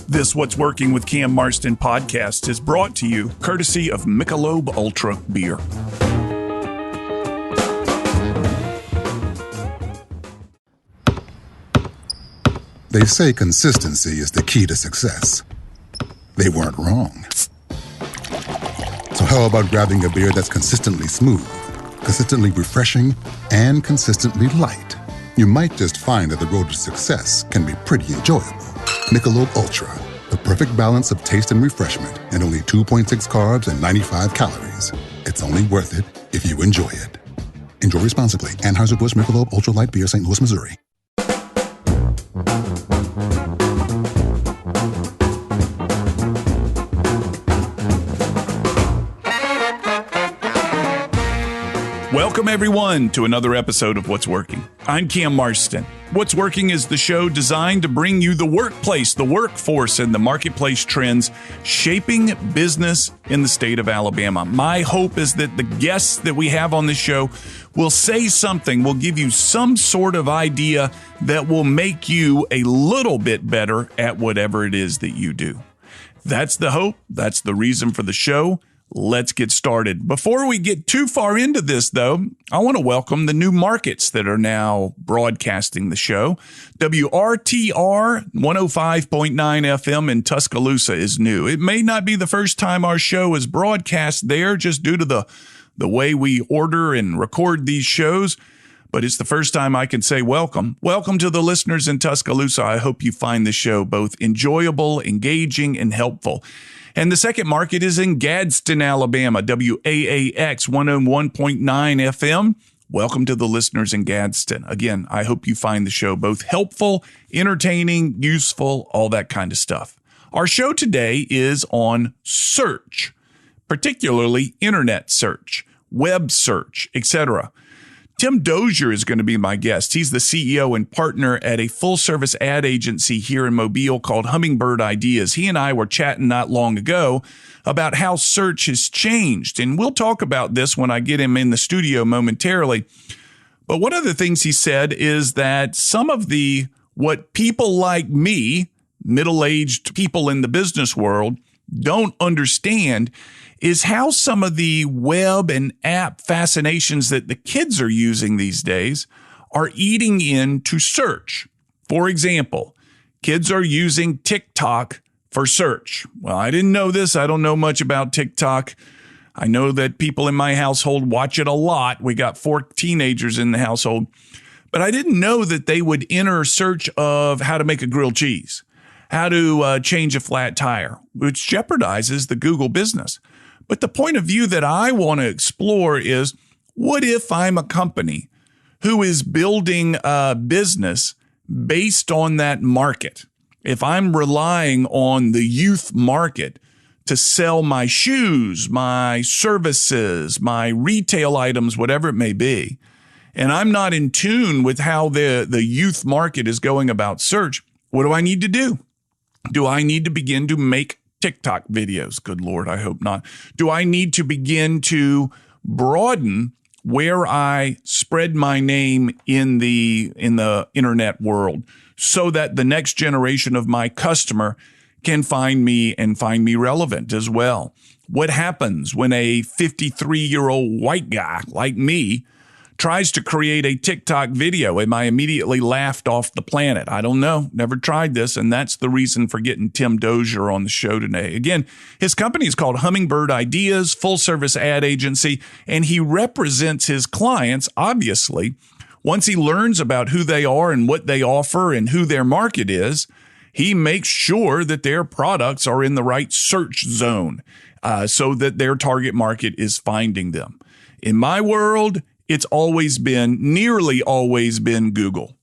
This What's Working with Cam Marston podcast is brought to you courtesy of Michelob Ultra Beer. They say consistency is the key to success. They weren't wrong. So how about grabbing a beer that's consistently smooth, consistently refreshing, and consistently light? You might just find that the road to success can be pretty enjoyable. Michelob Ultra, the perfect balance of taste and refreshment, and only 2.6 carbs and 95 calories. It's only worth it if you enjoy it. Enjoy responsibly. Anheuser-Busch Michelob Ultra Light Beer, St. Louis, Missouri. Welcome, everyone, to another episode of What's Working. I'm Cam Marston. What's Working is the show designed to bring you the workplace, the workforce, and the marketplace trends shaping business in the state of Alabama. My hope is that the guests that we have on this show will say something, will give you some sort of idea that will make you a little bit better at whatever it is that you do. That's the hope. That's the reason for the show. Let's get started. Before we get too far into this, though, I want to welcome the new markets that are now broadcasting the show. WRTR 105.9 FM in Tuscaloosa is new. It may not be the first time our show is broadcast there just due to the way we order and record these shows, but it's the first time I can say welcome. Welcome to the listeners in Tuscaloosa. I hope you find the show both enjoyable, engaging, and helpful. And the second market is in Gadsden, Alabama, WAAX 101.9 FM. Welcome to the listeners in Gadsden. Again, I hope you find the show both helpful, entertaining, useful, all that kind of stuff. Our show today is on search, particularly internet search, web search, etc. Tim Dozier is going to be my guest. He's the CEO and partner at a full-service ad agency here in Mobile called Hummingbird Ideas. He and I were chatting not long ago about how search has changed, and we'll talk about this when I get him in the studio momentarily. But one of the things he said is that some of what people like me, middle-aged people in the business world, don't understand is how some of the web and app fascinations that the kids are using these days are eating into search. For example, kids are using TikTok for search. Well, I didn't know this. I don't know much about TikTok. I know that people in my household watch it a lot. We got 4 teenagers in the household. But I didn't know that they would enter search of how to make a grilled cheese, how to change a flat tire, which jeopardizes the Google business. But the point of view that I want to explore is, what if I'm a company who is building a business based on that market? If I'm relying on the youth market to sell my shoes, my services, my retail items, whatever it may be, and I'm not in tune with how the youth market is going about search, what do I need to do? Do I need to begin to make TikTok videos? Good Lord, I hope not. Do I need to begin to broaden where I spread my name in the internet world so that the next generation of my customer can find me and find me relevant as well? What happens when a 53-year-old white guy like me tries to create a TikTok video? Am I immediately laughed off the planet? I don't know. Never tried this. And that's the reason for getting Tim Dozier on the show today. Again, his company is called Hummingbird Ideas, full service ad agency, and he represents his clients, obviously. Once he learns about who they are and what they offer and who their market is, he makes sure that their products are in the right search zone so that their target market is finding them. In my world, it's nearly always been Google.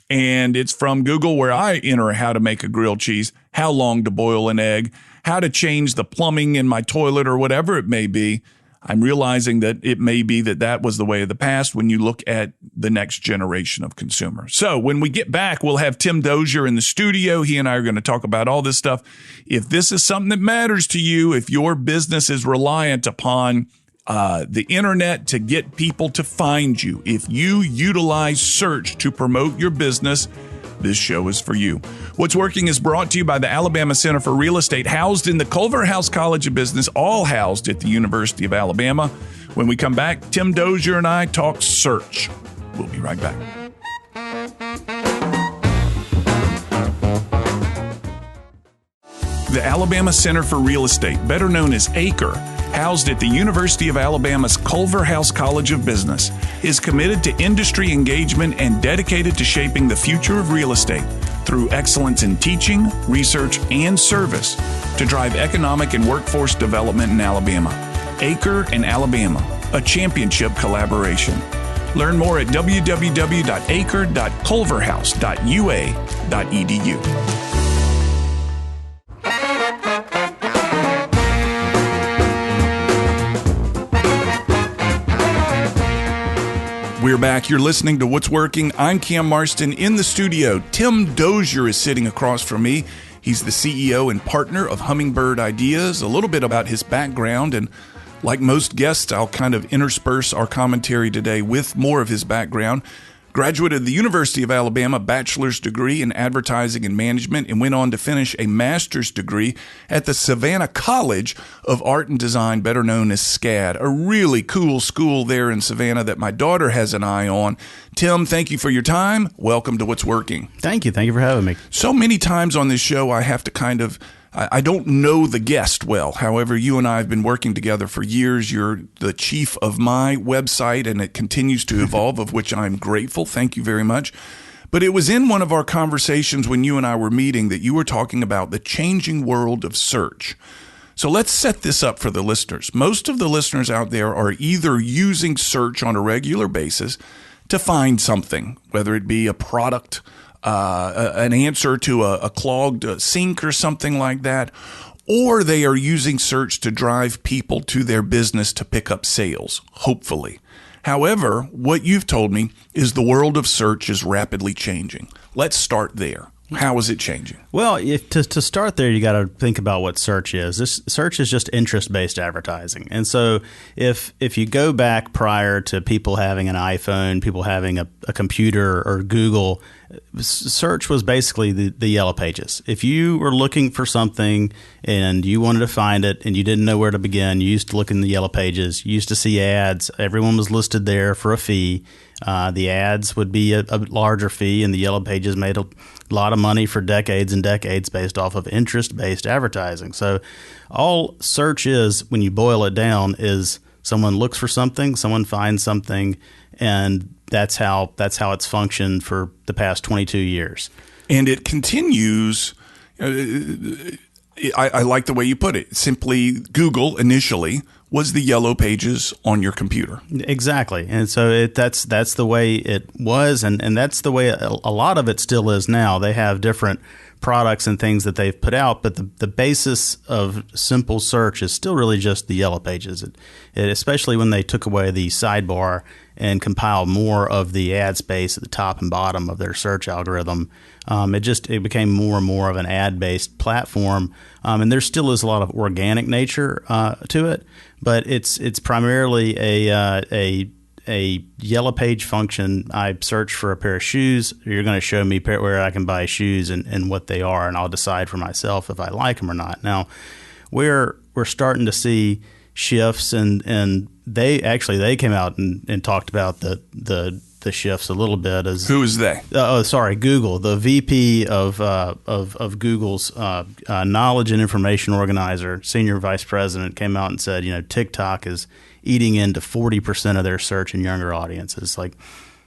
And it's from Google where I enter how to make a grilled cheese, how long to boil an egg, how to change the plumbing in my toilet or whatever it may be. I'm realizing that it may be that was the way of the past when you look at the next generation of consumer. So when we get back, we'll have Tim Dozier in the studio. He and I are going to talk about all this stuff. If this is something that matters to you, if your business is reliant upon the internet to get people to find you. If you utilize search to promote your business, this show is for you. What's Working is brought to you by the Alabama Center for Real Estate, housed in the Culverhouse College of Business, all housed at the University of Alabama. When we come back, Tim Dozier and I talk search. We'll be right back. The Alabama Center for Real Estate, better known as ACRE, housed at the University of Alabama's Culverhouse College of Business, is committed to industry engagement and dedicated to shaping the future of real estate through excellence in teaching, research, and service to drive economic and workforce development in Alabama. ACRE and Alabama, a championship collaboration. Learn more at www.acre.culverhouse.ua.edu. We're back. You're listening to What's Working. I'm Cam Marston in the studio. Tim Dozier is sitting across from me. He's the CEO and partner of Hummingbird Ideas. A little bit about his background, and like most guests, I'll kind of intersperse our commentary today with more of his background. Graduate of the University of Alabama, bachelor's degree in advertising and management, and went on to finish a master's degree at the Savannah College of Art and Design, better known as SCAD, a really cool school there in Savannah that my daughter has an eye on. Tim, thank you for your time. Welcome to What's Working. Thank you. Thank you for having me. So many times on this show, I have to I don't know the guest well. However, you and I have been working together for years. You're the chief of my website, and it continues to evolve, of which I'm grateful. Thank you very much. But it was in one of our conversations when you and I were meeting that you were talking about the changing world of search. So let's set this up for the listeners. Most of the listeners out there are either using search on a regular basis to find something, whether it be a product, an answer to a clogged sink or something like that, or they are using search to drive people to their business to pick up sales, hopefully. However, what you've told me is the world of search is rapidly changing. Let's start there. How is it changing? Well, to start there, you got to think about what search is. This search is just interest-based advertising. And so if you go back prior to people having an iPhone, people having a computer or Google, search was basically the yellow pages. If you were looking for something and you wanted to find it and you didn't know where to begin, you used to look in the yellow pages. You used to see ads. Everyone was listed there for a fee. The ads would be a larger fee, and the yellow pages made a lot of money for decades and decades based off of interest-based advertising. So all search is, when you boil it down, is someone looks for something, someone finds something, and that's how it's functioned for the past 22 years. And it continues. I like the way you put it. Simply, Google initially was the yellow pages on your computer. Exactly. And so that's the way it was, and that's the way a lot of it still is now. They have different products and things that they've put out, but the basis of simple search is still really just the yellow pages. It especially when they took away the sidebar and compiled more of the ad space at the top and bottom of their search algorithm. It became more and more of an ad-based platform, and there still is a lot of organic nature to it, but it's primarily a yellow page function. I search for a pair of shoes. You're going to show me where I can buy shoes and what they are, and I'll decide for myself if I like them or not. Now, we're starting to see shifts, and they came out and talked about the shifts a little bit. As who is they? Google. The VP of Google's knowledge and information organizer, senior vice president, came out and said, TikTok is eating into 40% of their search in younger audiences.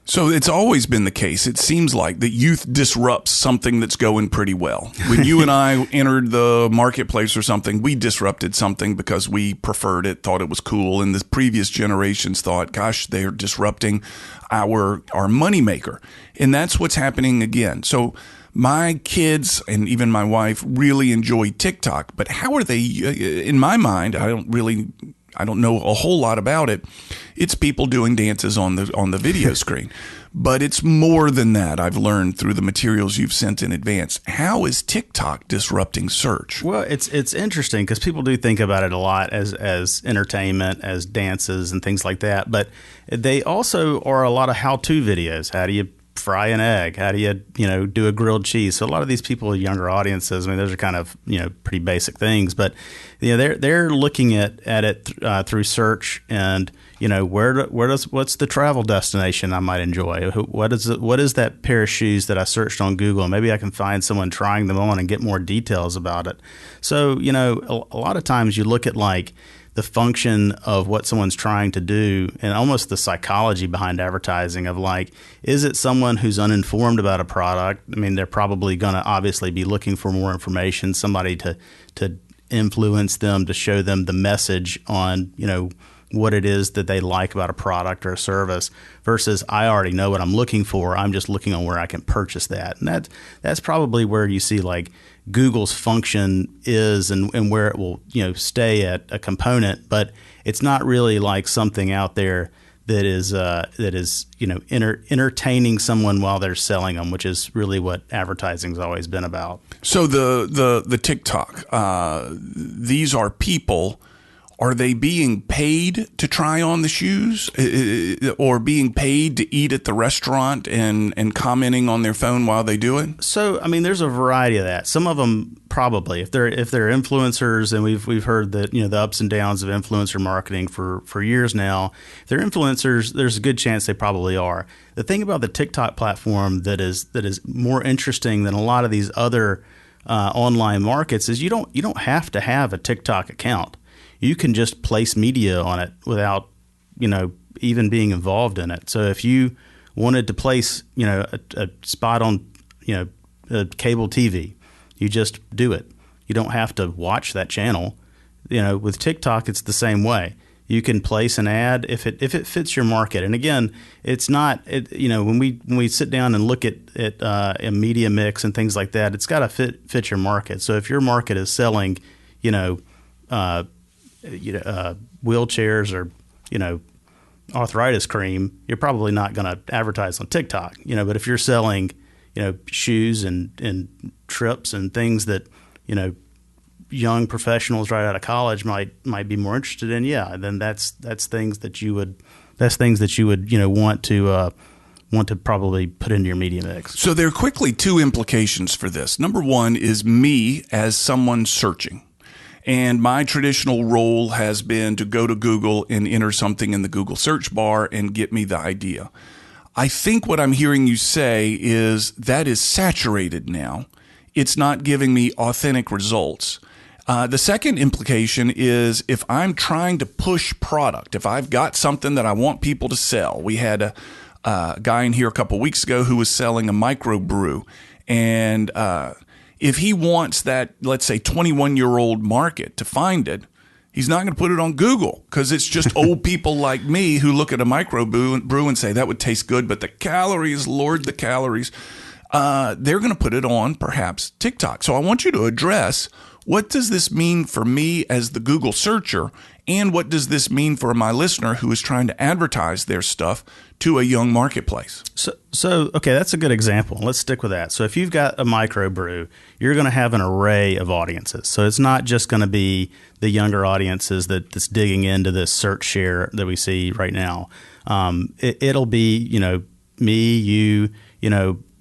So it's always been the case, it seems like, that youth disrupts something that's going pretty well. When you and I entered the marketplace or something, we disrupted something because we preferred it, thought it was cool, and the previous generations thought, gosh, they're disrupting our moneymaker. And that's what's happening again. So my kids and even my wife really enjoy TikTok, but how are they, in my mind, I don't really I don't know a whole lot about it. It's people doing dances on the video screen. But it's more than that, I've learned through the materials you've sent in advance. How is TikTok disrupting search? Well, it's interesting because people do think about it a lot as entertainment, as dances and things like that. But they also are a lot of how-to videos. How do you fry an egg? How do you do a grilled cheese? So a lot of these people, younger audiences, I mean, those are kind of pretty basic things. But they're looking at it through search and. What's the travel destination I might enjoy? What is that pair of shoes that I searched on Google? Maybe I can find someone trying them on and get more details about it. So, a lot of times you look at like the function of what someone's trying to do and almost the psychology behind advertising of like, is it someone who's uninformed about a product? I mean, they're probably going to obviously be looking for more information, somebody to influence them, to show them the message on, what it is that they like about a product or a service versus I already know what I'm looking for. I'm just looking on where I can purchase that. And that's probably where you see like Google's function is and where it will, stay at a component, but it's not really like something out there that is entertaining someone while they're selling them, which is really what advertising's always been about. So the TikTok, these are people. Are they being paid to try on the shoes or being paid to eat at the restaurant and commenting on their phone while they do it? So, I mean, there's a variety of that. Some of them probably, if they're influencers, and we've heard that, the ups and downs of influencer marketing for years now. If they're influencers, there's a good chance they probably are. The thing about the TikTok platform that is more interesting than a lot of these other online markets is you don't have to have a TikTok account. You can just place media on it without, even being involved in it. So if you wanted to place, a spot on, cable TV, you just do it. You don't have to watch that channel. With TikTok, it's the same way. You can place an ad if it fits your market. And again, it's not, when we sit down and look at a media mix and things like that, it's got to fit your market. So if your market is selling, wheelchairs or arthritis cream, you're probably not going to advertise on TikTok. But if you're selling shoes and trips and things that young professionals right out of college might be more interested in, then that's things that you would want to probably put into your media mix. So there are quickly two implications for this. Number one is me as someone searching. And my traditional role has been to go to Google and enter something in the Google search bar and get me the idea. I think what I'm hearing you say is that is saturated now. It's not giving me authentic results. The second implication is if I'm trying to push product, if I've got something that I want people to sell. We had a guy in here a couple weeks ago who was selling a microbrew, and if he wants that, let's say, 21-year-old market to find it, he's not going to put it on Google because it's just old people like me who look at a microbrew and say, that would taste good, but the calories, Lord, the calories. They're going to put it on, perhaps, TikTok. So I want you to address, what does this mean for me as the Google searcher, and what does this mean for my listener who is trying to advertise their stuff to a young marketplace? So okay, that's a good example. Let's stick with that. So if you've got a microbrew, you're going to have an array of audiences. So it's not just going to be the younger audiences that's digging into this search share that we see right now. It'll be, me, you,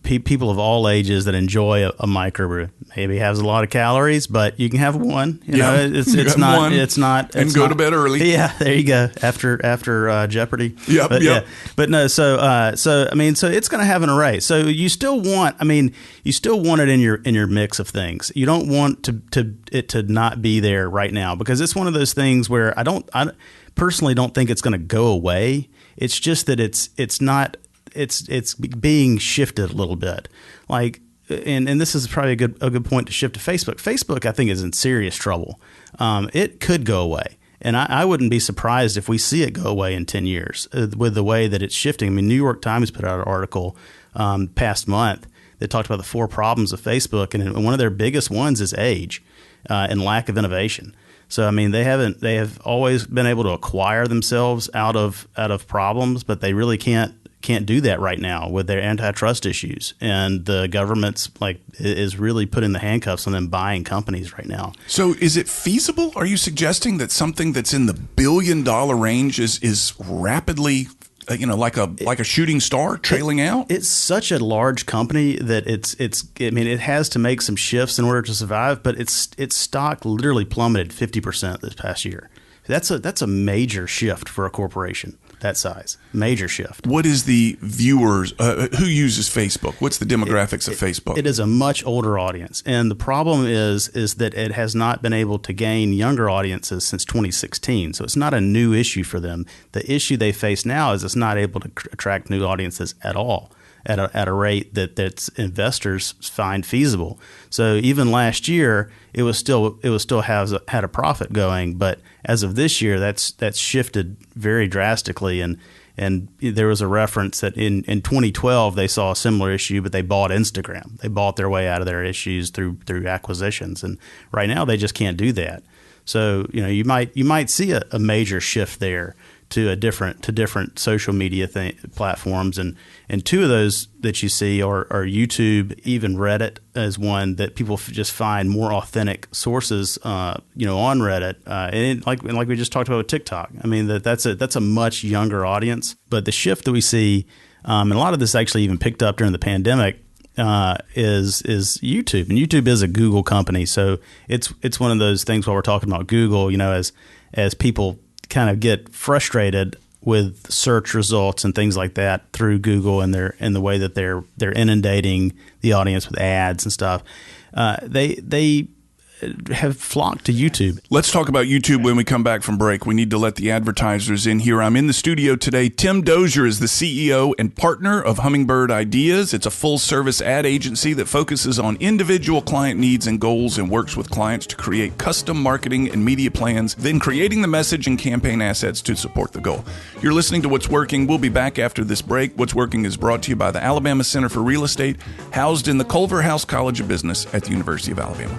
people of all ages that enjoy a microbrew. Maybe has a lot of calories, but you can have one. It's not. And go to bed early. Yeah, there you go. After Jeopardy. Yep. But no. So it's going to have an array. So you still want. You still want it in your mix of things. You don't want it to not be there right now because it's one of those things where I personally don't think it's going to go away. It's just that it's not. It's being shifted a little bit, and this is probably a good point to shift to Facebook. Facebook, I think, is in serious trouble. It could go away, and I wouldn't be surprised if we see it go away in 10 years with the way that it's shifting. New York Times put out an article past month that talked about the 4 problems of Facebook, and one of their biggest ones is age and lack of innovation. So So I mean, they have always been able to acquire themselves out of problems, but they really can't do that right now with their antitrust issues, and the government's is really putting the handcuffs on them buying companies right now. So is it feasible? Are you suggesting that something that's in the $1 billion range is rapidly like a shooting star trailing out? It's such a large company that it has to make some shifts in order to survive, but its stock literally plummeted 50% this past year. That's a major shift for a corporation that size. Major shift. What is the viewers? Who uses Facebook? What's the demographics of Facebook? It is a much older audience, and the problem is that it has not been able to gain younger audiences since 2016. So it's not a new issue for them. The issue they face now is it's not able to attract new audiences at all at a rate that investors find feasible. So even last year, it was still had a profit going, but as of this year, that's shifted very drastically. And there was a reference that in 2012 they saw a similar issue, but they bought Instagram. They bought their way out of their issues through acquisitions, and right now they just can't do that. So you might see a major shift there to different social media platforms, and two of those that you see are YouTube. Even Reddit is one that people just find more authentic sources, on Reddit, and like we just talked about with TikTok. I mean that's a much younger audience, but the shift that we see, and a lot of this actually even picked up during the pandemic, is YouTube, and YouTube is a Google company, so it's one of those things while we're talking about Google, as people kind of get frustrated with search results and things like that through Google and the way that they're inundating the audience with ads and stuff. They have flocked to YouTube. Let's talk about YouTube when we come back from break. We need to let the advertisers in here. I'm in the studio today. Tim Dozier is the CEO and partner of Hummingbird Ideas. It's a full-service ad agency that focuses on individual client needs and goals and works with clients to create custom marketing and media plans, then creating the message and campaign assets to support the goal. You're listening to What's Working. We'll be back after this break. What's Working is brought to you by the Alabama Center for Real Estate, housed in the Culver House College of Business at the University of Alabama.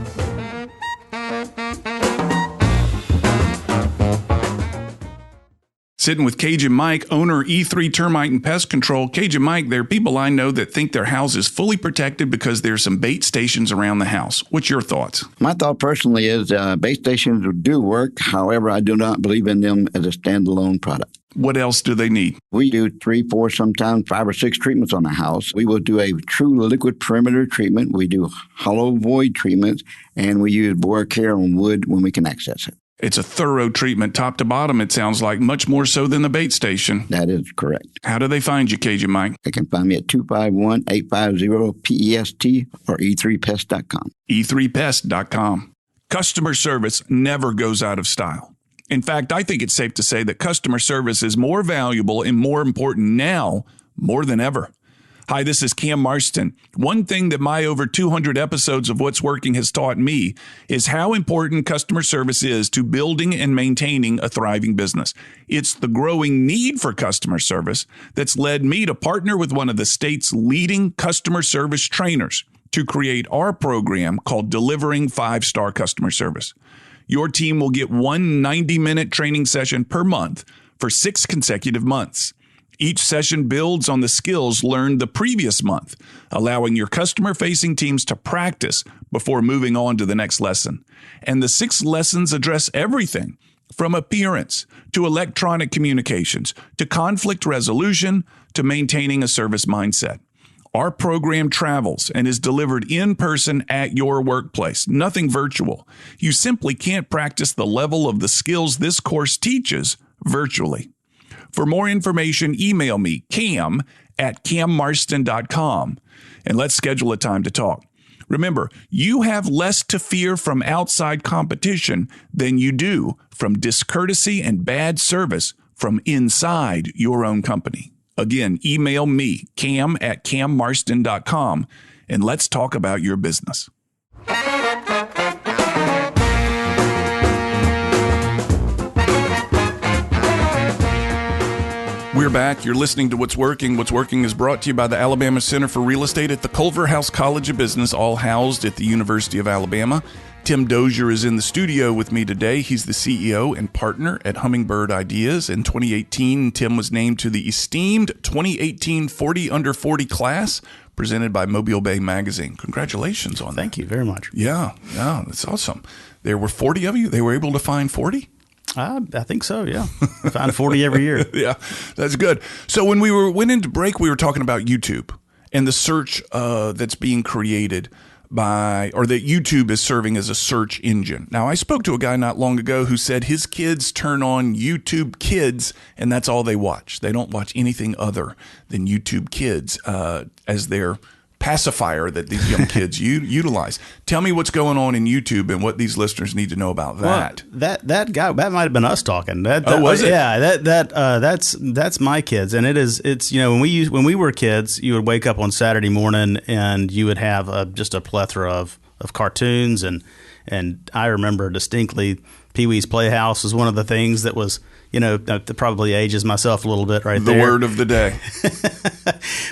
Sitting with Cajun Mike, owner E3 Termite and Pest Control. Cajun Mike, there are people I know that think their house is fully protected because there's some bait stations around the house. What's your thoughts? My thought personally is bait stations do work. However, I do not believe in them as a standalone product. What else do they need? We do 3, 4, sometimes 5 or 6 treatments on the house. We will do a true liquid perimeter treatment. We do hollow void treatments, and we use bore care on wood when we can access it. It's a thorough treatment, top to bottom, it sounds like, much more so than the bait station. That is correct. How do they find you, Cajun Mike? They can find me at 251-850-PEST or e3pest.com. e3pest.com. Customer service never goes out of style. In fact, I think it's safe to say that customer service is more valuable and more important now more than ever. Hi, this is Cam Marston. One thing that my over 200 episodes of What's Working has taught me is how important customer service is to building and maintaining a thriving business. It's the growing need for customer service that's led me to partner with one of the state's leading customer service trainers to create our program called Delivering 5-Star Customer Service. Your team will get one 90-minute training session per month for 6 consecutive months. Each session builds on the skills learned the previous month, allowing your customer-facing teams to practice before moving on to the next lesson. And the 6 lessons address everything from appearance to electronic communications to conflict resolution to maintaining a service mindset. Our program travels and is delivered in person at your workplace, nothing virtual. You simply can't practice the level of the skills this course teaches virtually. For more information, email me, cam@cammarston.com, and let's schedule a time to talk. Remember, you have less to fear from outside competition than you do from discourtesy and bad service from inside your own company. Again, email me, cam@cammarston.com, and let's talk about your business. We're back. You're listening to What's Working. What's Working is brought to you by the Alabama Center for Real Estate at the Culverhouse College of Business, all housed at the University of Alabama. Tim Dozier is in the studio with me today. He's the CEO and partner at Hummingbird Ideas. In 2018, Tim was named to the esteemed 2018 40 Under 40 class presented by Mobile Bay Magazine. Congratulations on that. Thank you very much. Yeah, that's awesome. There were 40 of you? They were able to find 40? I think so, yeah. I find 40 every year. Yeah, that's good. So when we went into break, we were talking about YouTube and the search that's being created by, or that YouTube is serving as a search engine. Now, I spoke to a guy not long ago who said his kids turn on YouTube Kids, and that's all they watch. They don't watch anything other than YouTube Kids as their pacifier that these young kids utilize. Tell me what's going on in YouTube and what these listeners need to know about that. Well, that guy, that might have been us talking. Was it? Yeah, that's my kids, and it's when we were kids, you would wake up on Saturday morning and you would have just a plethora of cartoons, and I remember distinctly Pee-wee's Playhouse was one of the things that was, that probably ages myself a little bit right there. The word of the day.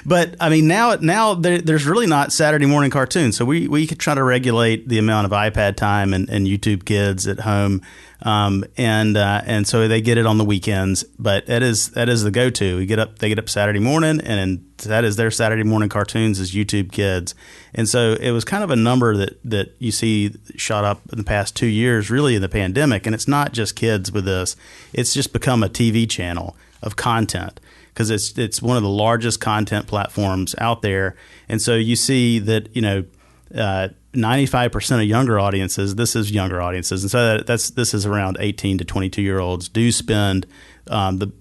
But I mean, now there's really not Saturday morning cartoons. So we could try to regulate the amount of iPad time and YouTube Kids at home. And so they get it on the weekends, but that is the go-to. They get up Saturday morning, and that is their Saturday morning cartoons is YouTube Kids. And so it was kind of a number that you see shot up in the past 2 years, really in the pandemic. And it's not just kids with this; it's just become a TV channel of content because it's one of the largest content platforms out there. And so you see that 95% of younger audiences, this is younger audiences, and so this is around 18 to 22-year-olds, do spend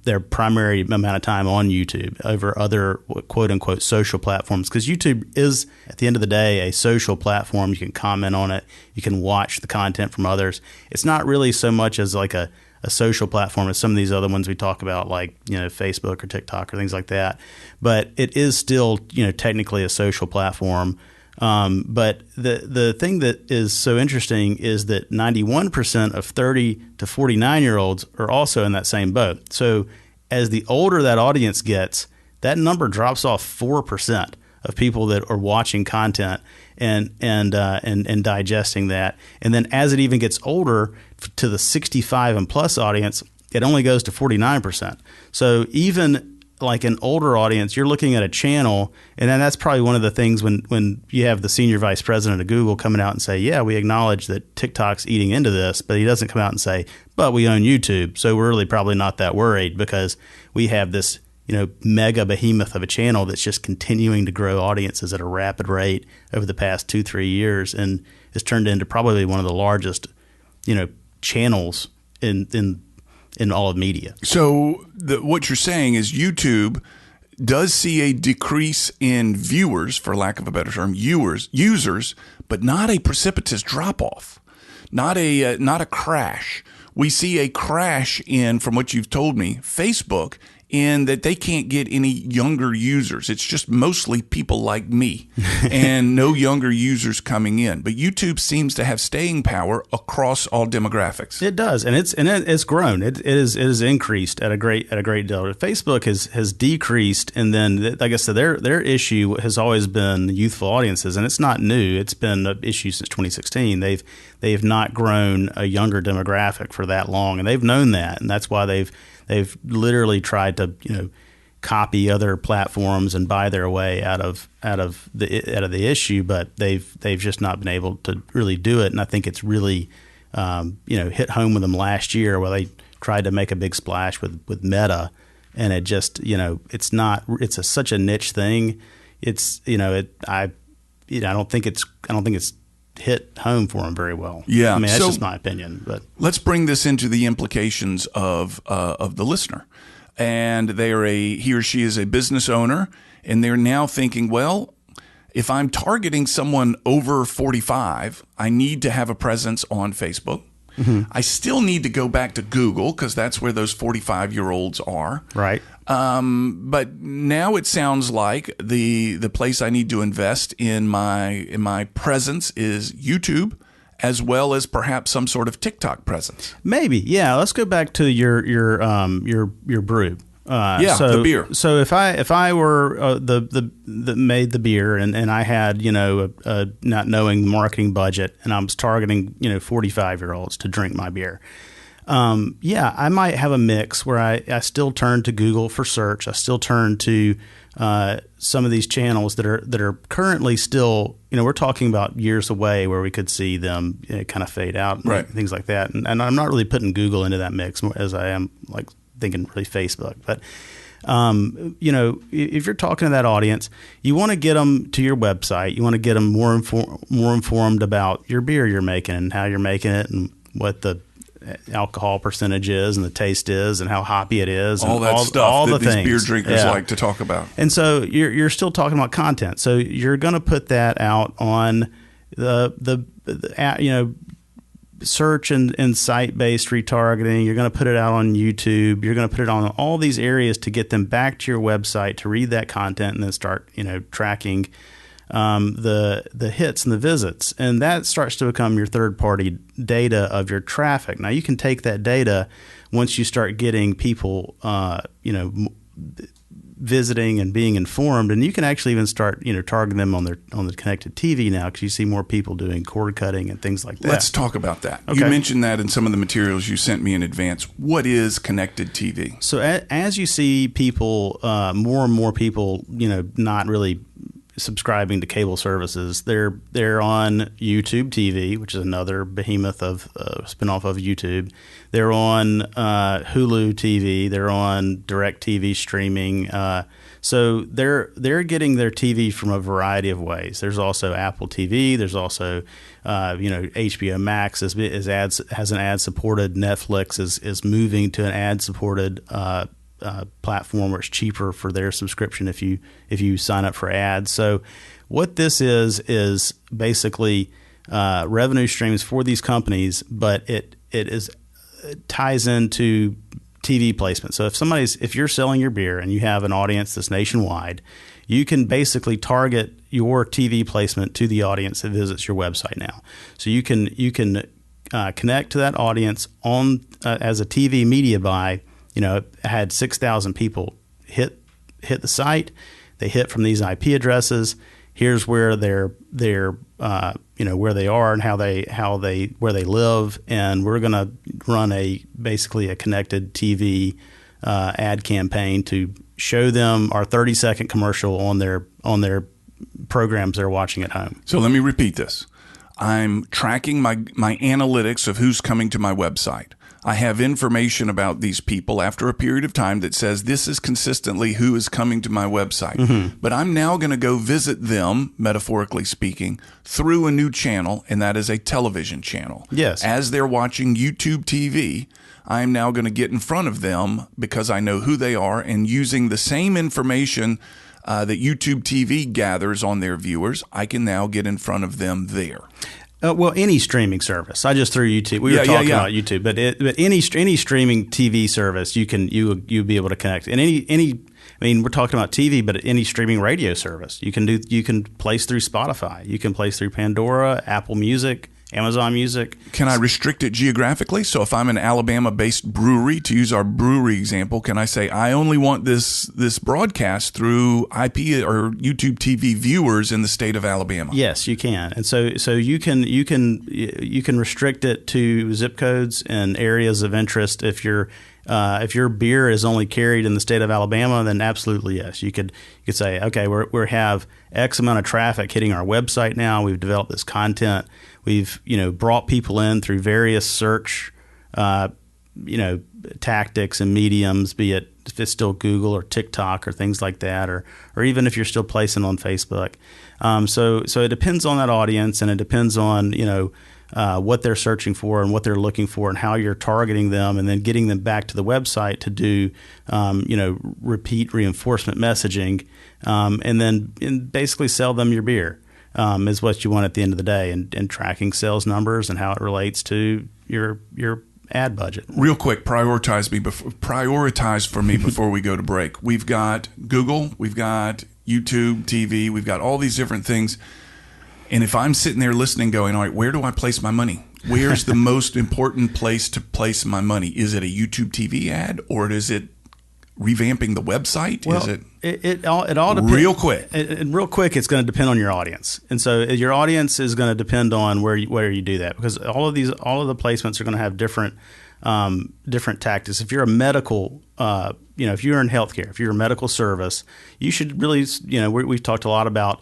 their primary amount of time on YouTube over other quote-unquote social platforms, because YouTube is, at the end of the day, a social platform. You can comment on it. You can watch the content from others. It's not really so much as like a social platform as some of these other ones we talk about, like Facebook or TikTok or things like that. But it is still technically a social platform. But the thing that is so interesting is that 91% of 30 to 49-year-olds are also in that same boat. So as the older that audience gets, that number drops off 4% of people that are watching content and digesting that. And then as it even gets older, to the 65 and plus audience, it only goes to 49%. So even like an older audience, you're looking at a channel, and then that's probably one of the things when you have the senior vice president of Google coming out and say, yeah, we acknowledge that TikTok's eating into this, but he doesn't come out and say, but we own YouTube, so we're really probably not that worried because we have this mega behemoth of a channel that's just continuing to grow audiences at a rapid rate over the past 2-3 years, and has turned into probably one of the largest channels in all of media. So what you're saying is YouTube does see a decrease in viewers, for lack of a better term, users, but not a precipitous drop-off, not a crash. We see a crash in, from what you've told me, Facebook, in that they can't get any younger users. It's just mostly people like me and no younger users coming in. But YouTube seems to have staying power across all demographics. It does, and it's grown. It is increased at a great deal. Facebook has decreased, and then like I said, their issue has always been youthful audiences, and it's not new. It's been an issue since 2016. They've not grown a younger demographic for that long, and they've known that, and that's why they've literally tried to copy other platforms and buy their way out of the issue, but they've just not been able to really do it. And I think it's really hit home with them last year, where they tried to make a big splash with Meta, and it just it's such a niche thing. I don't think it's hit home for him very well. Yeah, I mean, that's just my opinion. But let's bring this into the implications of the listener. And he or she is a business owner, and they're now thinking, well, if I'm targeting someone over 45, I need to have a presence on Facebook. Mm-hmm. I still need to go back to Google because that's where those 45-year-olds are. Right. But now it sounds like the place I need to invest in my presence is YouTube, as well as perhaps some sort of TikTok presence. Maybe, yeah. Let's go back to your brew. The beer. So if I were the made the beer and I had not knowing the marketing budget and I was targeting 45-year-olds to drink my beer, I might have a mix where I still turn to Google for search. I still turn to some of these channels that are currently still, we're talking about years away where we could see them kind of fade out, right? Things like that. And I'm not really putting Google into that mix as I am like thinking really Facebook. But if you're talking to that audience, you want to get them to your website. You want to get them more informed about your beer you're making and how you're making it and what the alcohol percentage is and the taste is and how hoppy it is. All and that stuff all that these things. Beer drinkers like to talk about. And so you're still talking about content. So you're going to put that out on the search and site-based retargeting. You're going to put it out on YouTube. You're going to put it on all these areas to get them back to your website to read that content and then start tracking the hits and the visits, and that starts to become your third-party data of your traffic. Now you can take that data once you start getting people, visiting and being informed, and you can actually even start, targeting them on the connected TV now because you see more people doing cord cutting and things like that. Let's talk about that. Okay. You mentioned that in some of the materials you sent me in advance. What is connected TV? So as you see people, more and more people, not really subscribing to cable services, they're on YouTube TV, which is another behemoth of spinoff of YouTube. They're on Hulu TV. They're on DirecTV streaming. So they're getting their TV from a variety of ways. There's also Apple TV. There's also HBO Max has an ad supported. Netflix is moving to an ad supported platform where it's cheaper for their subscription if you sign up for ads. So what this is basically revenue streams for these companies, but it ties into TV placement. So if you're selling your beer and you have an audience that's nationwide, you can basically target your TV placement to the audience that visits your website now. So you can connect to that audience on as a TV media buy. Had 6,000 people hit the site. They hit from these IP addresses. Here's where they're where they are and where they live, and we're going to run basically a connected TV ad campaign to show them our 30-second commercial on their programs they're watching at home. So let me repeat this. I'm tracking my analytics of who's coming to my website. I have information about these people after a period of time that says this is consistently who is coming to my website. Mm-hmm. But I'm now going to go visit them, metaphorically speaking, through a new channel, and that is a television channel. Yes. As they're watching YouTube TV, I'm now going to get in front of them because I know who they are, and using the same information that YouTube TV gathers on their viewers, I can now get in front of them there. Well, any streaming service. I just threw YouTube. We were talking about YouTube, but any streaming TV service, you'll be able to connect. And we're talking about TV, but any streaming radio service, you can place through Spotify, you can place through Pandora, Apple Music, Amazon Music. Can I restrict it geographically? So if I'm an Alabama-based brewery, to use our brewery example, can I say I only want this broadcast through IP or YouTube TV viewers in the state of Alabama? Yes, you can. And so you can restrict it to zip codes and areas of interest. If your beer is only carried in the state of Alabama, then absolutely yes. You could say, okay, we have X amount of traffic hitting our website now. We've developed this content. We've brought people in through various search tactics and mediums, be it if it's still Google or TikTok or things like that, or even if you're still placing on Facebook. So it depends on that audience, and it depends on what they're searching for and what they're looking for and how you're targeting them, and then getting them back to the website to do repeat reinforcement messaging, and then basically sell them your beer. Is what you want at the end of the day, and tracking sales numbers and how it relates to your ad budget. Real quick, prioritize for me before we go to break. We've got Google, we've got YouTube TV, we've got all these different things. And if I'm sitting there listening going, all right, where do I place my money? Where's the most important place to place my money? Is it a YouTube TV ad, or is it revamping the website? Well, Is it? It all depends. Real quick. Real quick, it's going to depend on your audience, and so your audience is going to depend on where you do that, because all of the placements are going to have different tactics. If you're a medical, if you're in healthcare, if you're a medical service, you should really, we've talked a lot about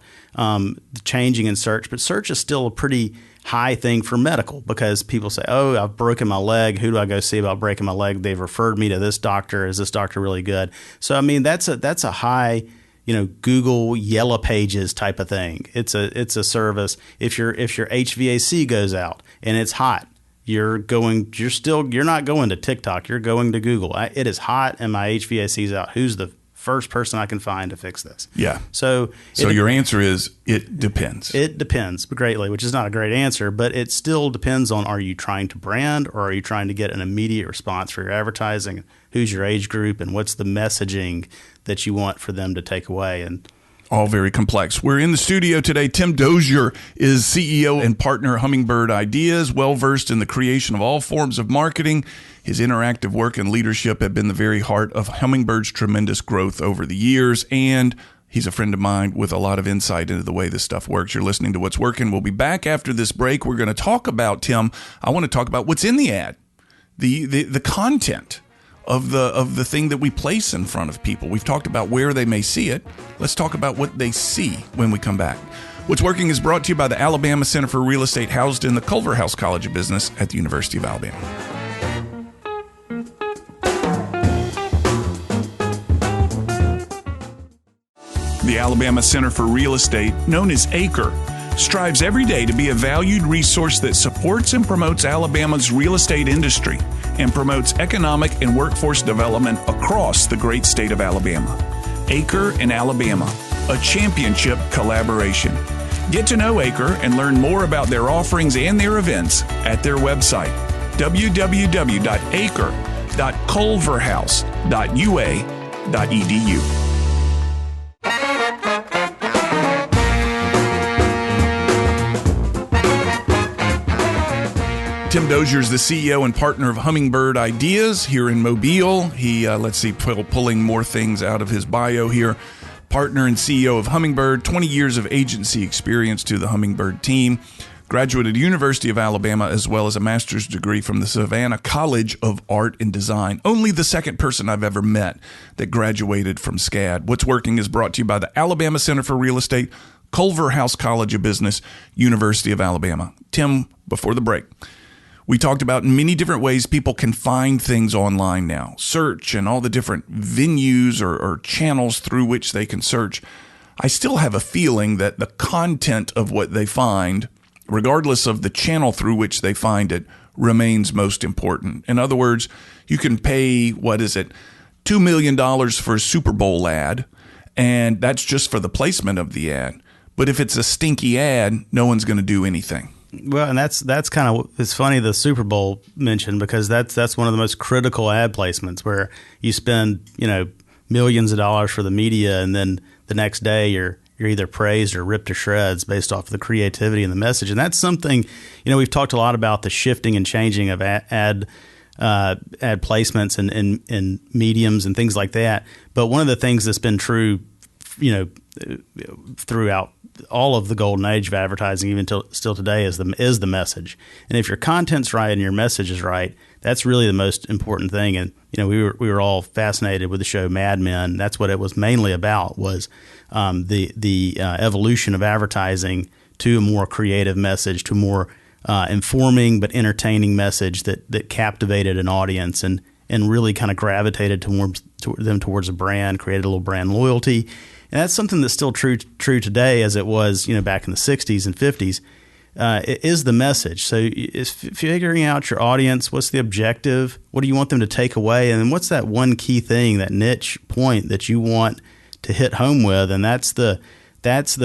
changing in search, but search is still a pretty high thing for medical, because people say, oh, I've broken my leg. Who do I go see about breaking my leg? They've referred me to this doctor. Is this doctor really good? So, I mean, that's a high, Google Yellow Pages type of thing. It's a service. If your HVAC goes out and it's hot, you're not going to TikTok. You're going to Google. It is hot and my HVAC is out. Who's the first person I can find to fix this? Yeah. So your answer is it depends. It depends greatly, which is not a great answer, but it still depends on, are you trying to brand, or are you trying to get an immediate response for your advertising? Who's your age group, and what's the messaging that you want for them to take away? And all very complex. We're in the studio today. Tim Dozier is CEO and partner at Hummingbird Ideas, well-versed in the creation of all forms of marketing. His interactive work and leadership have been the very heart of Hummingbird's tremendous growth over the years, and he's a friend of mine with a lot of insight into the way this stuff works. You're listening to What's Working. We'll be back after this break. We're going to talk about, Tim, I want to talk about what's in the ad, the content of the thing that we place in front of people. We've talked about where they may see it. Let's talk about what they see when we come back. What's Working is brought to you by the Alabama Center for Real Estate, housed in the Culverhouse College of Business at the University of Alabama. The Alabama Center for Real Estate, known as ACRE, strives every day to be a valued resource that supports and promotes Alabama's real estate industry and promotes economic and workforce development across the great state of Alabama. ACRE and Alabama, a championship collaboration. Get to know ACRE and learn more about their offerings and their events at their website, www.acre.culverhouse.ua.edu. Tim Dozier is the CEO and partner of Hummingbird Ideas here in Mobile. He, pulling more things out of his bio here. Partner and CEO of Hummingbird, 20 years of agency experience to the Hummingbird team. Graduated University of Alabama, as well as a master's degree from the Savannah College of Art and Design. Only the second person I've ever met that graduated from SCAD. What's Working is brought to you by the Alabama Center for Real Estate, Culverhouse College of Business, University of Alabama. Tim, before the break, we talked about many different ways people can find things online now. Search and all the different venues or channels through which they can search. I still have a feeling that the content of what they find, regardless of the channel through which they find it, remains most important. In other words, you can pay, $2 million for a Super Bowl ad, and that's just for the placement of the ad. But if it's a stinky ad, no one's going to do anything. Well, and that's kind of, it's funny the Super Bowl mentioned, because that's one of the most critical ad placements, where you spend millions of dollars for the media, and then the next day you're either praised or ripped to shreds based off of the creativity and the message. And that's something, we've talked a lot about the shifting and changing of ad placements and mediums and things like that. But one of the things that's been true, throughout all of the golden age of advertising, even still today, is the message. And if your content's right and your message is right, that's really the most important thing. And we were all fascinated with the show Mad Men. That's what it was mainly about, was the evolution of advertising to a more creative message, to a more informing but entertaining message that captivated an audience and really kind of gravitated towards a brand, created a little brand loyalty. And that's something that's still true today, as it was, back in the 60s and 50s. It is the message. So it's figuring out your audience. What's the objective? What do you want them to take away? And then what's that one key thing, that niche point that you want to hit home with? And that's the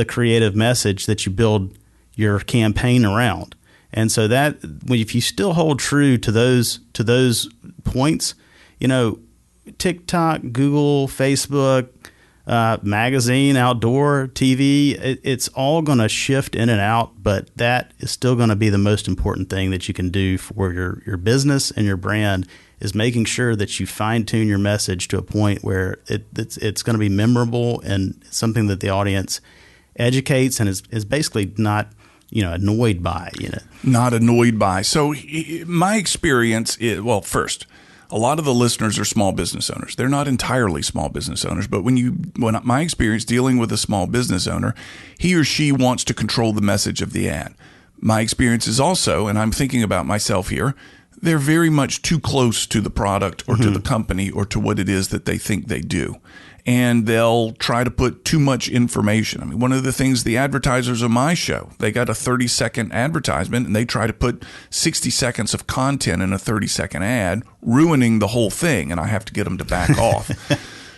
creative message that you build your campaign around. And so that, if you still hold true to those points, TikTok, Google, Facebook, magazine, outdoor, TV, it's all going to shift in and out, but that is still going to be the most important thing that you can do for your business and your brand, is making sure that you fine-tune your message to a point where it's going to be memorable and something that the audience educates and is basically not annoyed by. Not annoyed by. So my experience is, well, first, a lot of the listeners are small business owners. They're not entirely small business owners, but when my experience dealing with a small business owner, he or she wants to control the message of the ad. My experience is also, and I'm thinking about myself here, they're very much too close to the product or to the company or to what it is that they think they do. And they'll try to put too much information. I mean, one of the things the advertisers on my show, they got a 30-second advertisement and they try to put 60 seconds of content in a 30-second ad, ruining the whole thing. And I have to get them to back off.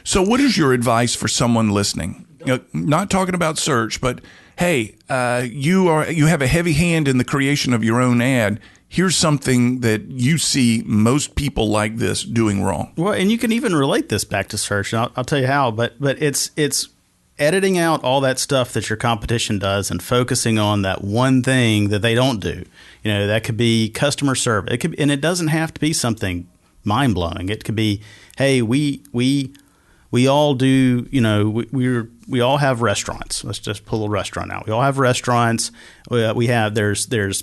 So what is your advice for someone listening? Not talking about search, but hey, you have a heavy hand in the creation of your own ad. Here's something that you see most people like this doing wrong. Well, and you can even relate this back to search. And I'll tell you how. But it's editing out all that stuff that your competition does and focusing on that one thing that they don't do. That could be customer service. It could, and it doesn't have to be something mind blowing. It could be, hey, we all do. We all have restaurants. Let's just pull a restaurant out. We all have restaurants. There's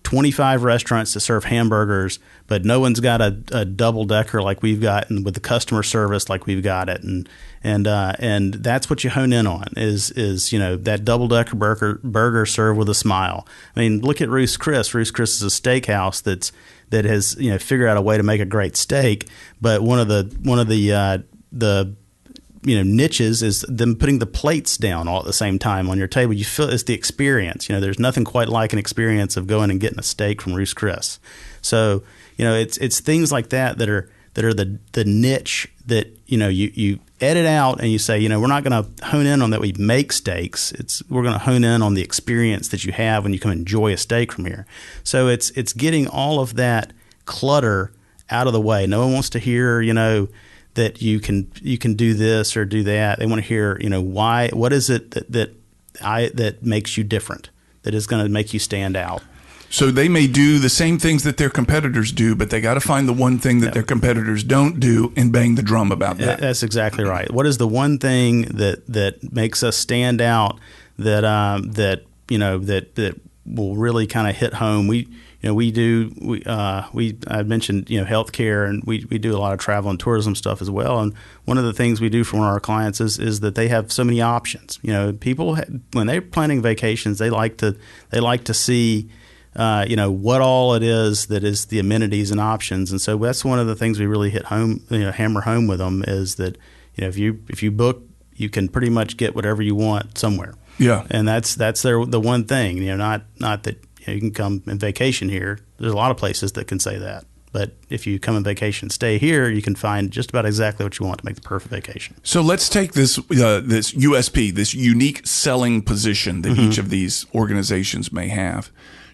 25 restaurants that serve hamburgers, but no one's got a double decker like we've got, and with the customer service like we've got it, and that's what you hone in on is that double decker burger served with a smile. I mean, look at Ruth's Chris. Ruth's Chris is a steakhouse that has figured out a way to make a great steak, but one of the niches is them putting the plates down all at the same time on your table. You feel it's the experience. There's nothing quite like an experience of going and getting a steak from Ruth's Chris. So, it's things like that are the niche that, you edit out and you say, we're not going to hone in on that we make steaks. We're going to hone in on the experience that you have when you come enjoy a steak from here. So it's getting all of that clutter out of the way. No one wants to hear, that you can do this or do that. They want to hear, why. What is it that makes you different? That is going to make you stand out. So they may do the same things that their competitors do, but they got to find the one thing that their competitors don't do and bang the drum about that. That's exactly right. What is the one thing that makes us stand out? That will really kind of hit home. I mentioned, healthcare, and we do a lot of travel and tourism stuff as well. And one of the things we do for one of our clients is that they have so many options. People, when they're planning vacations, they like to see, what all it is that is the amenities and options. And so that's one of the things we really hit home, hammer home with them, is that, if you book, you can pretty much get whatever you want somewhere. Yeah. And that's the one thing, not that, you can come and vacation here. There's a lot of places that can say that. But if you come on vacation, stay here, you can find just about exactly what you want to make the perfect vacation. So let's take this USP, this unique selling position that each of these organizations may have.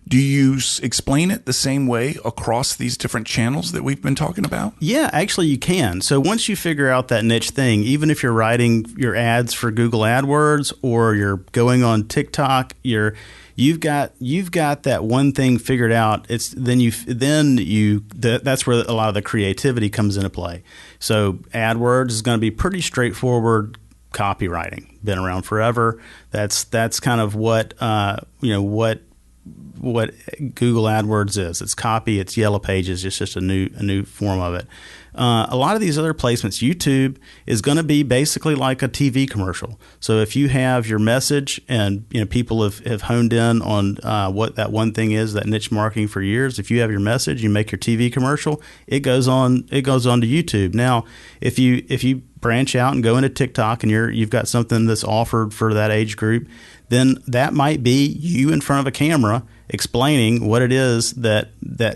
Do you explain it the same way across these different channels that we've been talking about? Yeah, actually you can. So once you figure out that niche thing, even if you're writing your ads for Google AdWords or you're going on TikTok, you've got that one thing figured out. That's where a lot of the creativity comes into play. So AdWords is going to be pretty straightforward copywriting. Been around forever. That's kind of what Google AdWords is. It's copy. It's Yellow Pages. It's just a new form of it. A lot of these other placements, YouTube is going to be basically like a TV commercial. So if you have your message, and people have honed in on what that one thing is, that niche marketing for years. If you have your message, you make your TV commercial. It goes on to YouTube. Now, if you branch out and go into TikTok and you've got something that's offered for that age group, then that might be you in front of a camera explaining what it is that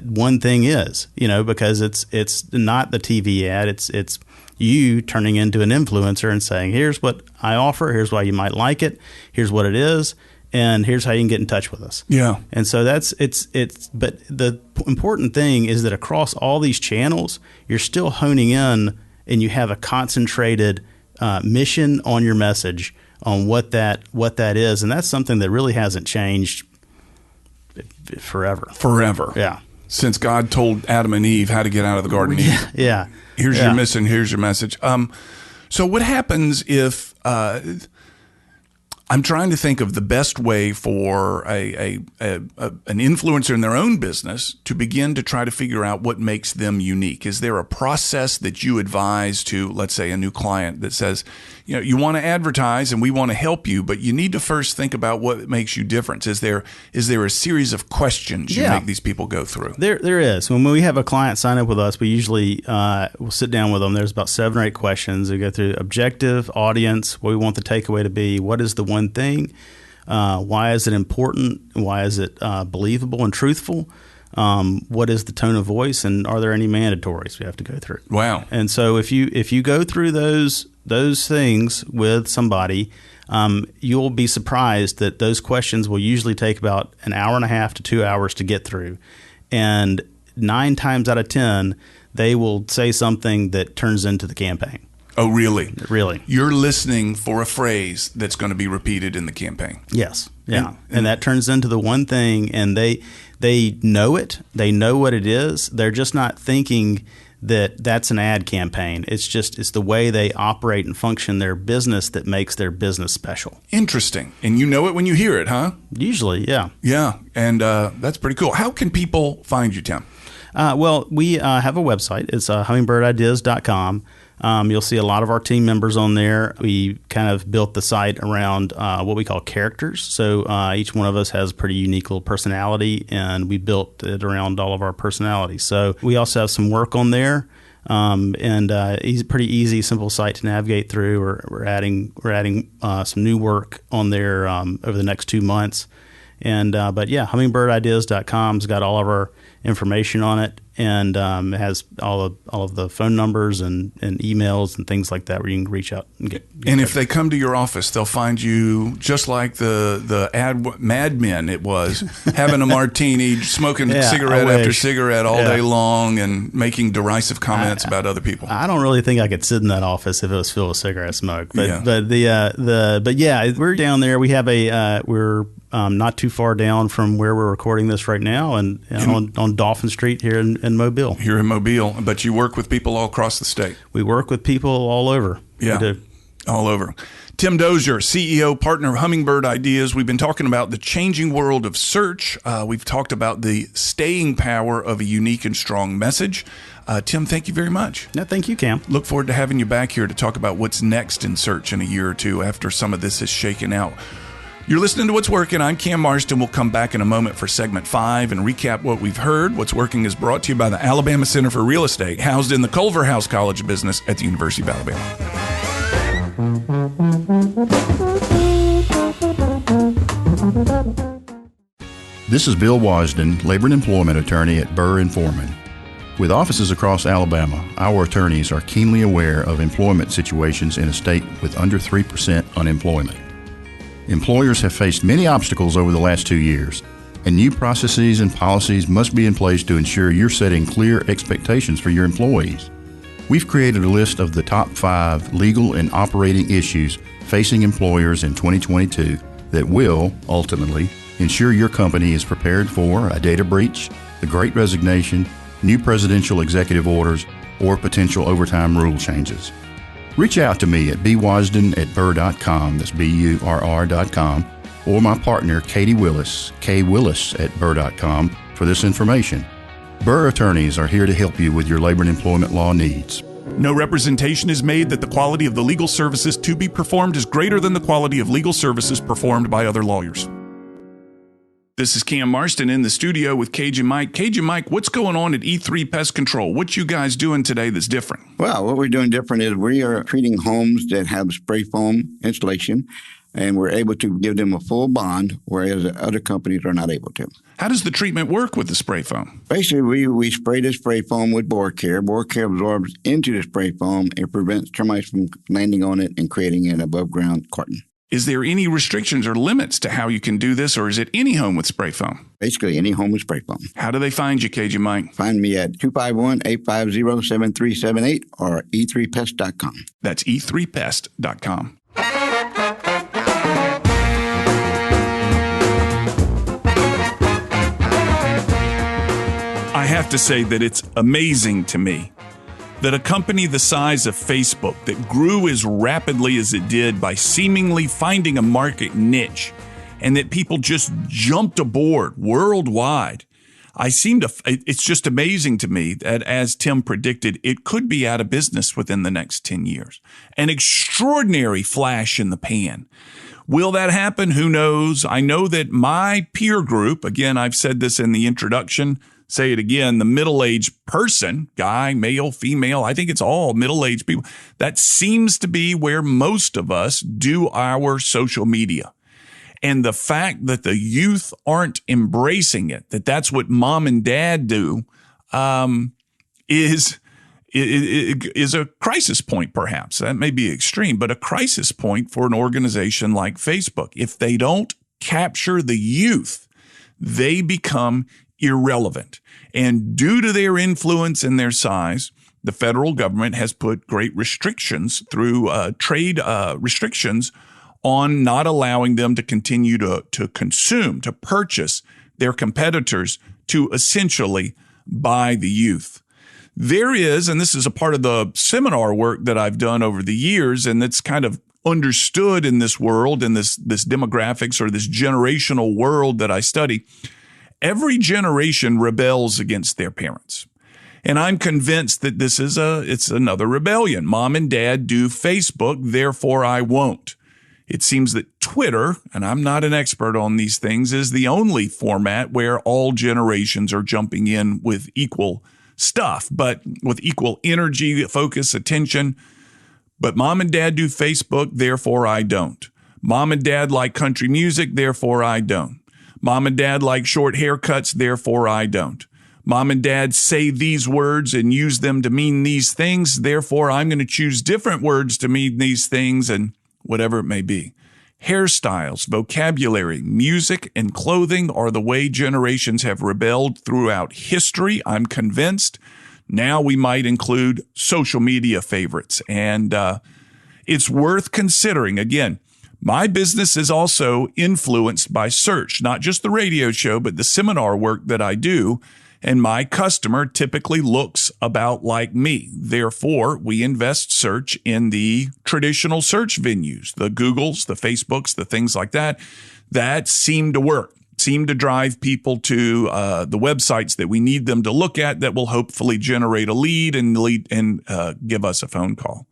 one thing is, because it's not the TV ad. It's you turning into an influencer and saying, here's what I offer. Here's why you might like it. Here's what it is. And here's how you can get in touch with us. Yeah. And so but the important thing is that across all these channels, you're still honing in and you have a concentrated mission on your message on what that is, and that's something that really hasn't changed forever. Yeah. Since God told Adam and Eve how to get out of the Garden of Eden. Yeah. Here's your mission. Here's your message. So what happens if I'm trying to think of the best way for an influencer in their own business to begin to try to figure out what makes them unique? Is there a process that you advise to, let's say, a new client that says, you want to advertise and we want to help you, but you need to first think about what makes you different? Is there a series of questions you make these people go through? There is. When we have a client sign up with us, we usually will sit down with them. There's about 7 or 8 questions. We go through objective, audience, what we want the takeaway to be, what is the one thing, why is it important, why is it believable and truthful, what is the tone of voice, and are there any mandatories we have to go through? Wow. And so if you go through those things with somebody, you'll be surprised that those questions will usually take about an hour and a half to 2 hours to get through. And 9 times out of 10, they will say something that turns into the campaign. Oh, really? Really. You're listening for a phrase that's going to be repeated in the campaign. Yes. Yeah. And that turns into the one thing, and they know it. They know what it is. They're just not thinking that that's an ad campaign. It's the way they operate and function their business that makes their business special. Interesting. And you know it when you hear it, huh? Usually, yeah. Yeah. And that's pretty cool. How can people find you, Tim? Well, we have a website. It's hummingbirdIdeas.com. You'll see a lot of our team members on there. We kind of built the site around what we call characters. So each one of us has a pretty unique little personality, and we built it around all of our personalities. So we also have some work on there, and pretty easy, simple site to navigate through. We're adding some new work on there over the next 2 months. And but yeah, hummingbirdIdeas.com's got all of our information on it, and it has all of the phone numbers and emails and things like that where you can reach out and get and if they come to your office, they'll find you just like the ad Mad Men. It was having a martini, smoking cigarette after cigarette all day long, and making derisive comments about other people. I don't really think I could sit in that office if it was filled with cigarette smoke. But we're down there. We have we're not too far down from where we're recording this right now, and on Dolphin Street here in Mobile. Here in Mobile, but you work with people all across the state. We work with people all over. Yeah, we do. All over. Tim Dozier, CEO, partner of Hummingbird Ideas. We've been talking about the changing world of search. We've talked about the staying power of a unique and strong message. Tim, thank you very much. No, thank you, Cam. Look forward to having you back here to talk about what's next in search in a year or two after some of this is shaken out. You're listening to What's Working. I'm Cam Marston. We'll come back in a moment for segment 5 and recap what we've heard. What's Working is brought to you by the Alabama Center for Real Estate, housed in the Culver House College of Business at the University of Alabama. This is Bill Wasden, labor and employment attorney at Burr and Forman. With offices across Alabama, our attorneys are keenly aware of employment situations in a state with under 3% unemployment. Employers have faced many obstacles over the last 2 years, and new processes and policies must be in place to ensure you're setting clear expectations for your employees. We've created a list of the top 5 legal and operating issues facing employers in 2022 that will, ultimately, ensure your company is prepared for a data breach, the Great Resignation, new presidential executive orders, or potential overtime rule changes. Reach out to me at bwasden@burr.com, that's BURR.com, or my partner, Katie Willis, kwillis@burr.com, for this information. Burr attorneys are here to help you with your labor and employment law needs. No representation is made that the quality of the legal services to be performed is greater than the quality of legal services performed by other lawyers. This is Cam Marston in the studio with Cajun Mike. Cajun Mike, what's going on at E3 Pest Control? What you guys doing today that's different? Well, what we're doing different is we are treating homes that have spray foam installation, and we're able to give them a full bond, whereas other companies are not able to. How does the treatment work with the spray foam? Basically, we spray the spray foam with Boar Care. Boar Care absorbs into the spray foam and prevents termites from landing on it and creating an above-ground carton. Is there any restrictions or limits to how you can do this, or is it any home with spray foam? Basically, any home with spray foam. How do they find you, Cajun Mike? Find me at 251-850-7378 or e3pest.com. That's e3pest.com. I have to say that it's amazing to me that a company the size of Facebook that grew as rapidly as it did by seemingly finding a market niche and that people just jumped aboard worldwide. It's just amazing to me that, as Tim predicted, it could be out of business within the next 10 years. An extraordinary flash in the pan. Will that happen? Who knows? I know that my peer group, again, I've said this in the introduction, say it again, the middle-aged person, guy, male, female, I think it's all middle-aged people. That seems to be where most of us do our social media. And the fact that the youth aren't embracing it, that that's what mom and dad do, is a crisis point, perhaps. That may be extreme, but a crisis point for an organization like Facebook. If they don't capture the youth, they become irrelevant. And due to their influence and their size, the federal government has put great restrictions through trade restrictions on not allowing them to continue to consume, to purchase their competitors, to essentially buy the youth. There is, and this is a part of the seminar work that I've done over the years, and it's kind of understood in this world, in this demographics or this generational world that I study. Every generation rebels against their parents. And I'm convinced that it's another rebellion. Mom and dad do Facebook, therefore I won't. It seems that Twitter, and I'm not an expert on these things, is the only format where all generations are jumping in with equal stuff, but with equal energy, focus, attention. But mom and dad do Facebook, therefore I don't. Mom and dad like country music, therefore I don't. Mom and dad like short haircuts, therefore I don't. Mom and dad say these words and use them to mean these things, therefore I'm going to choose different words to mean these things, and whatever it may be. Hairstyles, vocabulary, music, and clothing are the way generations have rebelled throughout history, I'm convinced. Now we might include social media favorites, and it's worth considering. Again, my business is also influenced by search, not just the radio show, but the seminar work that I do. And my customer typically looks about like me. Therefore, we invest search in the traditional search venues, the Googles, the Facebooks, the things like that, that seem to work, seem to drive people to the websites that we need them to look at that will hopefully generate a lead and give us a phone call.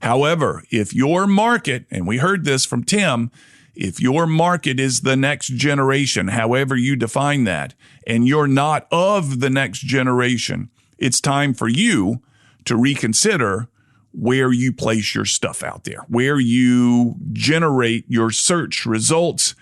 However, if your market, and we heard this from Tim, if your market is the next generation, however you define that, and you're not of the next generation, it's time for you to reconsider where you place your stuff out there, where you generate your search results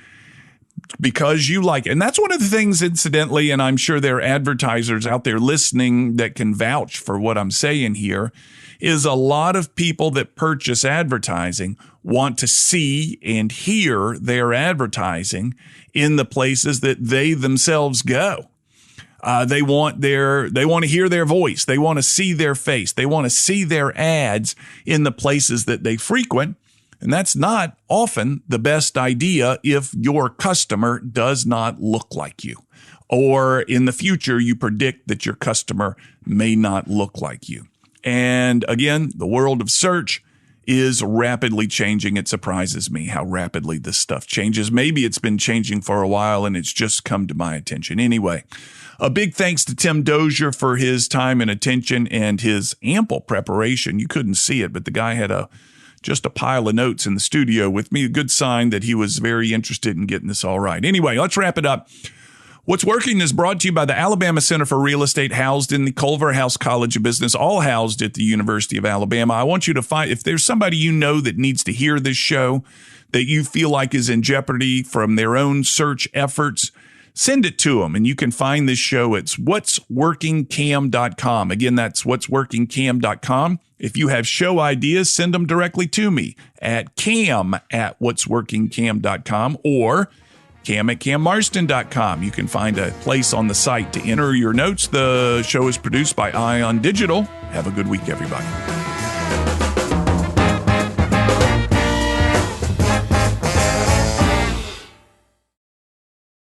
because you like it. And that's one of the things, incidentally, and I'm sure there are advertisers out there listening that can vouch for what I'm saying here, is a lot of people that purchase advertising want to see and hear their advertising in the places that they themselves go. They want to hear their voice. They want to see their face. They want to see their ads in the places that they frequent. And that's not often the best idea if your customer does not look like you, or in the future, you predict that your customer may not look like you. And again, the world of search is rapidly changing. It surprises me how rapidly this stuff changes. Maybe it's been changing for a while and it's just come to my attention. Anyway, a big thanks to Tim Dozier for his time and attention and his ample preparation. You couldn't see it, but the guy had just a pile of notes in the studio with me. A good sign that he was very interested in getting this all right. Anyway, let's wrap it up. What's Working is brought to you by the Alabama Center for Real Estate, housed in the Culver House College of Business, all housed at the University of Alabama. I want you to find, if there's somebody you know that needs to hear this show, that you feel like is in jeopardy from their own search efforts, send it to them. And you can find this show at whatsworkingcam.com. Again, that's whatsworkingcam.com. If you have show ideas, send them directly to me at cam@whatsworkingcam.com or cam@cammarston.com. You can find a place on the site to enter your notes. The show is produced by Ion Digital. Have a good week, everybody.